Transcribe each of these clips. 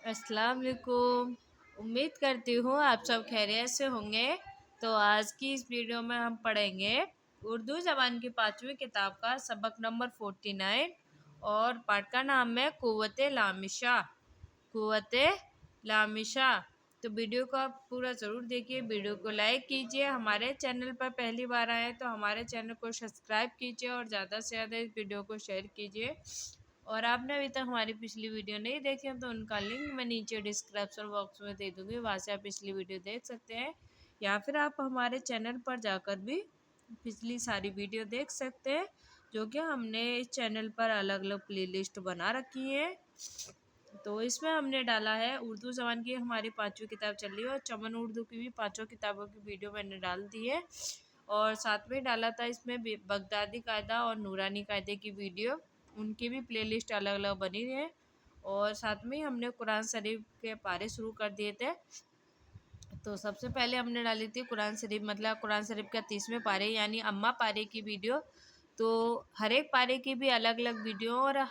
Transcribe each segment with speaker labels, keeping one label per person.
Speaker 1: अस्सलाम वालेकुम। उम्मीद करती हूँ आप सब खैरियत से होंगे। तो आज की इस वीडियो में हम पढ़ेंगे उर्दू ज़बान की 5वीं किताब का सबक नंबर 49 और पाठ का नाम है क़ुव्वत लामिशा। क़ुव्वत लामिशा। तो वीडियो को आप पूरा ज़रूर देखिए, वीडियो को लाइक कीजिए। हमारे चैनल पर पहली बार आए तो हमारे चैनल को सब्सक्राइब कीजिए और ज़्यादा से ज़्यादा इस वीडियो को शेयर कीजिए। और आपने अभी तक हमारी पिछली वीडियो नहीं देखी है तो उनका लिंक मैं नीचे डिस्क्रिप्शन बॉक्स में दे दूँगी, वहाँ से आप पिछली वीडियो देख सकते हैं, या फिर आप हमारे चैनल पर जाकर भी पिछली सारी वीडियो देख सकते हैं, जो कि हमने इस चैनल पर अलग अलग प्लेलिस्ट बना रखी है। तो इसमें हमने डाला है उर्दू ज़बान की हमारी 5वीं किताब चल रही है और चमन उर्दू की भी 5 किताबों की वीडियो मैंने डाल दी है, और साथ में डाला था इसमें बगदादी कायदा और नूरानी कायदे की वीडियो, उनकी भी प्लेलिस्ट अलग अलग बनी है। और साथ में हमने कुरान शरीफ के पारे शुरू कर दिए थे। तो सबसे पहले हमने डाली थी कुरान शरीफ, मतलब कुरान शरीफ का 30वें पारे यानी अम्मा पारे की वीडियो। तो हर एक पारे की भी अलग अलग वीडियो और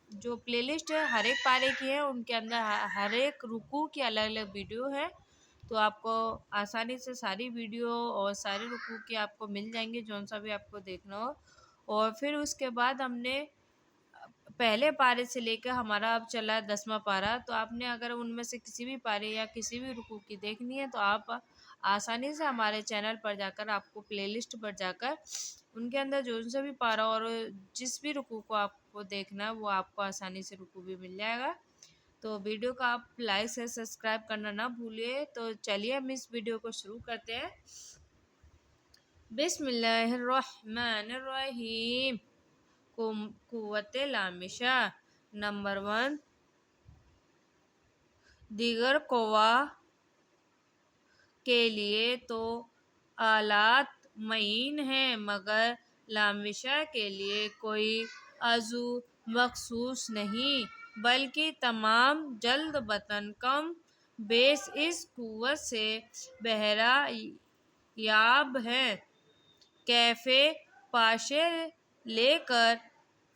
Speaker 1: जो प्लेलिस्ट है हर एक पारे की है, उनके अंदर हर एक रुकू की अलग अलग वीडियो है। तो आपको आसानी से सारी वीडियो और सारे रुकू के आपको मिल जाएंगे, जौन सा भी आपको देखना हो। और फिर उसके बाद हमने पहले पारे से लेकर हमारा अब चला है 10वां पारा। तो आपने अगर उनमें से किसी भी पारे या किसी भी रुकू की देखनी है तो आप आसानी से हमारे चैनल पर जाकर, आपको प्लेलिस्ट पर जाकर उनके अंदर जो सा भी पारा और जिस भी रुकू को आपको देखना है वो आपको आसानी से रुकू भी मिल जाएगा। तो वीडियो को आप लाइक से सब्सक्राइब करना ना भूलिए। तो चलिए हम इस वीडियो को शुरू करते हैं। बिस्मिल्लाहिर्रहमानिर्रहीम। क़ुव्वत लामिशा। नंबर 1, दीगर कौवा के लिए तो आलात मईन हैं, मगर लामिशा के लिए कोई अज़ू मखसूस नहीं, बल्कि तमाम जल्द बतन कम बेस इस क़ुव्वत से बहरा याब हैं। कैफ़े पाशे लेकर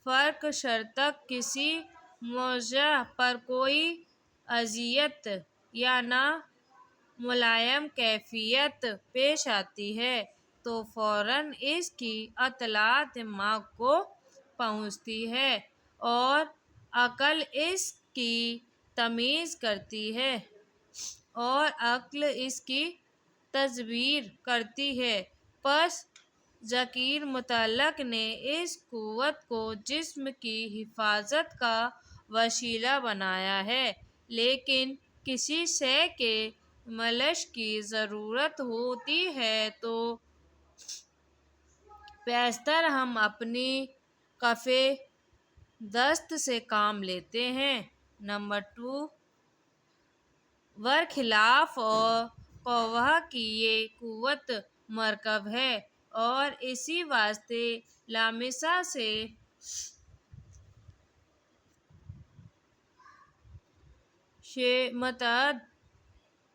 Speaker 1: फ़र्क शर तक किसी मौज़ा पर कोई अज़ियत या ना मुलायम कैफियत पेश आती है तो फ़ौरन इसकी अतला दिमाग को पहुँचती है और अक़ल इसकी तमीज़ करती है और अक्ल इसकी तदबीर करती है। पस ज़कीर मुतल्लक़ ने इस क़ुव्वत को जिस्म की हिफाजत का वसीला बनाया है, लेकिन किसी शय के मलश की ज़रूरत होती है तो बेशतर हम अपनी कफ़े दस्त से काम लेते हैं। नंबर 2, बरखिलाफ़ और कौवा की ये क़ुव्वत मरकब है और इसी वास्ते लामिशा से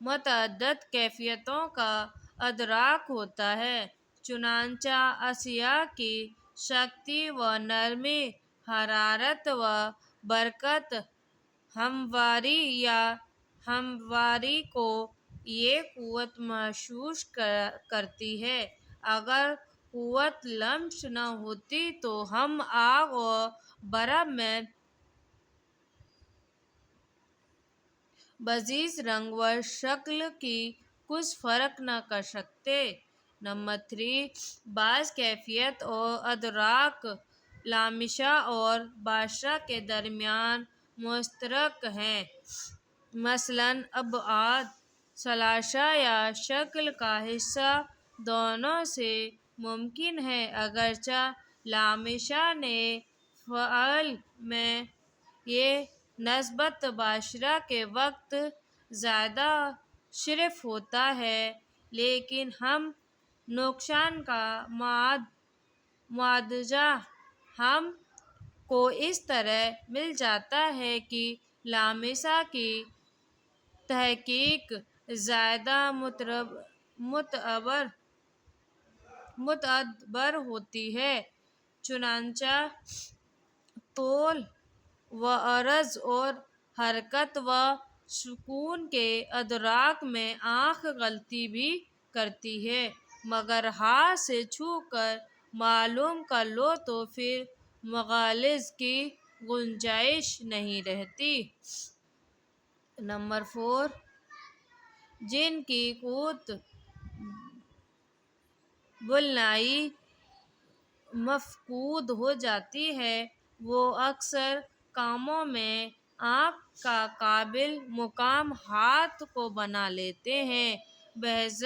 Speaker 1: मतअद्दद कैफियतों का अदराक होता है। चुनांचा अशिया की शक्ति व नरमी, हरारत व बरकत, हमवारी को ये क़ुव्वत महसूस करती है। अगर क़ुव्वत लम्स न होती तो हम आग और बर्फ़ में बजीज़ रंग व शक्ल की कुछ फ़र्क न कर सकते। नंबर 3, बाज़ कैफियत और अदराक लामिशा और बाशरा के दरमियान मुश्तरक हैं। मसलन अबआद, सलाशा या शक्ल का हिस्सा दोनों से मुमकिन है, अगरचा लामिशा ने फ़अल में ये नस्बत बाशरा के वक्त ज़्यादा सिर्फ होता है, लेकिन हम नुकसान का मुआवजा हम को इस तरह मिल जाता है कि लामिशा की तहकीक ज़्यादा मुतअद्बर होती है। चुनांचा तोल व अर्ज़ और حرکت و سکون کے ادراک میں آنکھ غلطی بھی کرتی ہے، مگر ہاتھ سے چھو کر معلوم کر لو تو پھر مغالطے کی گنجائش نہیں رہتی۔ نمبر 4، جن کی قوت بالنائی مفقود ہو جاتی ہے وہ اکثر کاموں میں آپ کا قابل مقام ہاتھ کو بنا لیتے ہیں۔ بعض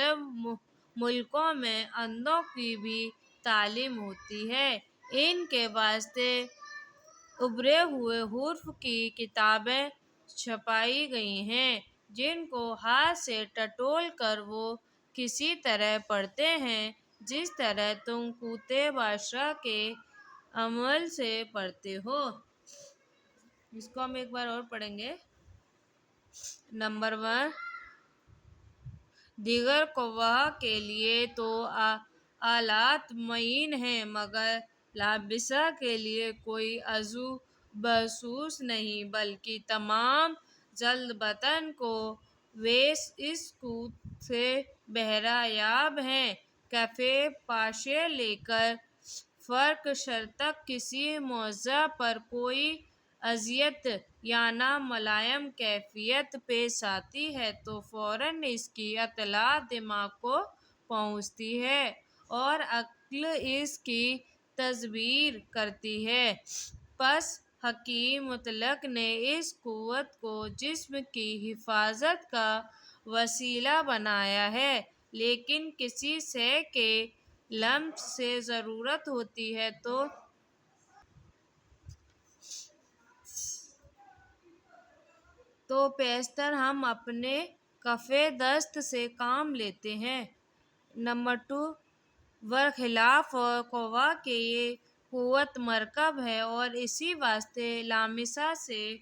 Speaker 1: ملکوں میں اندھوں کی بھی تعلیم ہوتی ہے۔ ان کے واسطے ابھرے ہوئے حروف کی کتابیں چھپائی گئی ہیں، جن کو ہاتھ سے ٹٹول کر وہ کسی طرح پڑھتے ہیں جس طرح تم قوت بصرہ کے عمل سے پڑھتے ہو۔ اس کو ہم ایک بار اور پڑھیں گے۔ نمبر 1، دیگر قوا کے لیے تو آلات معین ہیں، مگر لامسہ کے لیے کوئی عضو محسوس نہیں، بلکہ تمام جلد بدن کو اس قوت سے بہرہ یاب ہیں۔ کیف پاشے لے کر فرق سر تک کسی موضع پر کوئی اذیت یا ناملائم کیفیت پیش آتی ہے تو فوراً اس کی اطلاع دماغ کو پہنچتی ہے اور عقل اس کی تدبیر کرتی ہے۔ پس حکیم مطلق نے اس قوت کو جسم کی حفاظت کا وسیلہ بنایا ہے، لیکن کسی شے کے لمس سے ضرورت ہوتی ہے تو پیشتر ہم اپنے کف دست سے کام لیتے ہیں۔ نمبر 2، برخلاف قوا کے یہ قوت مرکب ہے اور اسی واسطے لامسہ سے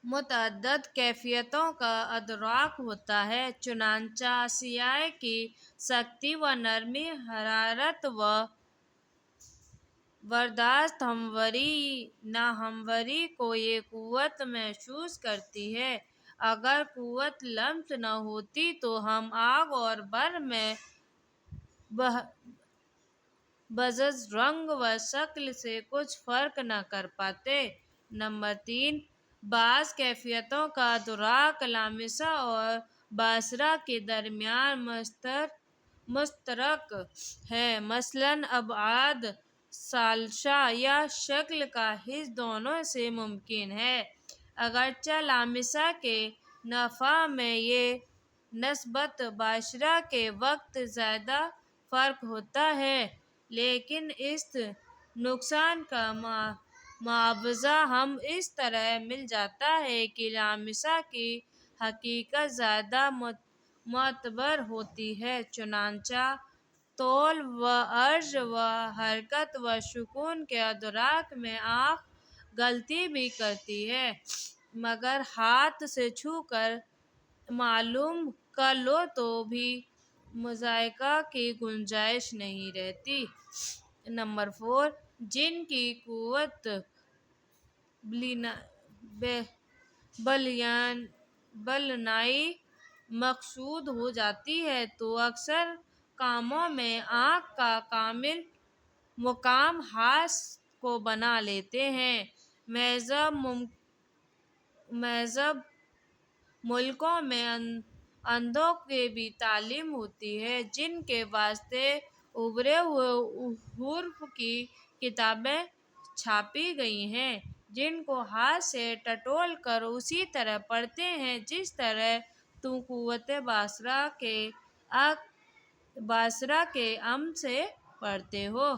Speaker 1: متعدد کیفیتوں کا ادراک ہوتا ہے۔ چنانچہ اشیاء کی سختی و نرمی، حرارت و برداشت، ہمواری ناہمواری کو یہ قوت محسوس کرتی ہے۔ اگر قوت لمس نہ ہوتی تو ہم آگ اور بر میں بجز رنگ و شکل سے کچھ فرق نہ کر پاتے۔ نمبر 3، بعض کیفیتوں کا ادراک لامسہ اور باصرہ کے درمیان مشترک ہے، مثلاً ابعاد ثالثہ یا شکل کا حس دونوں سے ممکن ہے۔ اگرچہ لامسہ کے نفع میں یہ نسبت باصرہ کے وقت زیادہ فرق ہوتا ہے، لیکن اس نقصان کا معاوضہ ہم اس طرح مل جاتا ہے کہ لامسہ کی حقیقت زیادہ معتبر ہوتی ہے۔ چنانچہ طول و عرض و حرکت و سکون کے ادراک میں آنکھ غلطی بھی کرتی ہے، مگر ہاتھ سے چھو کر معلوم کر لو تو بھی مغالطے کی گنجائش نہیں رہتی۔ نمبر 4، جن کی قوت بالنائی مفقود ہو جاتی ہے تو اکثر کاموں میں آنکھ کا کامل مقام ہاتھ کو بنا لیتے ہیں۔ بعض ملکوں میں اندھوں کی بھی تعلیم ہوتی ہے، جن کے واسطے ابھرے ہوئے حروف کی کتابیں چھپائی گئی ہیں، جن کو ہاتھ سے ٹٹول کر اسی طرح پڑھتے ہیں جس طرح تم قوت بصرہ کے عمل سے پڑھتے ہو۔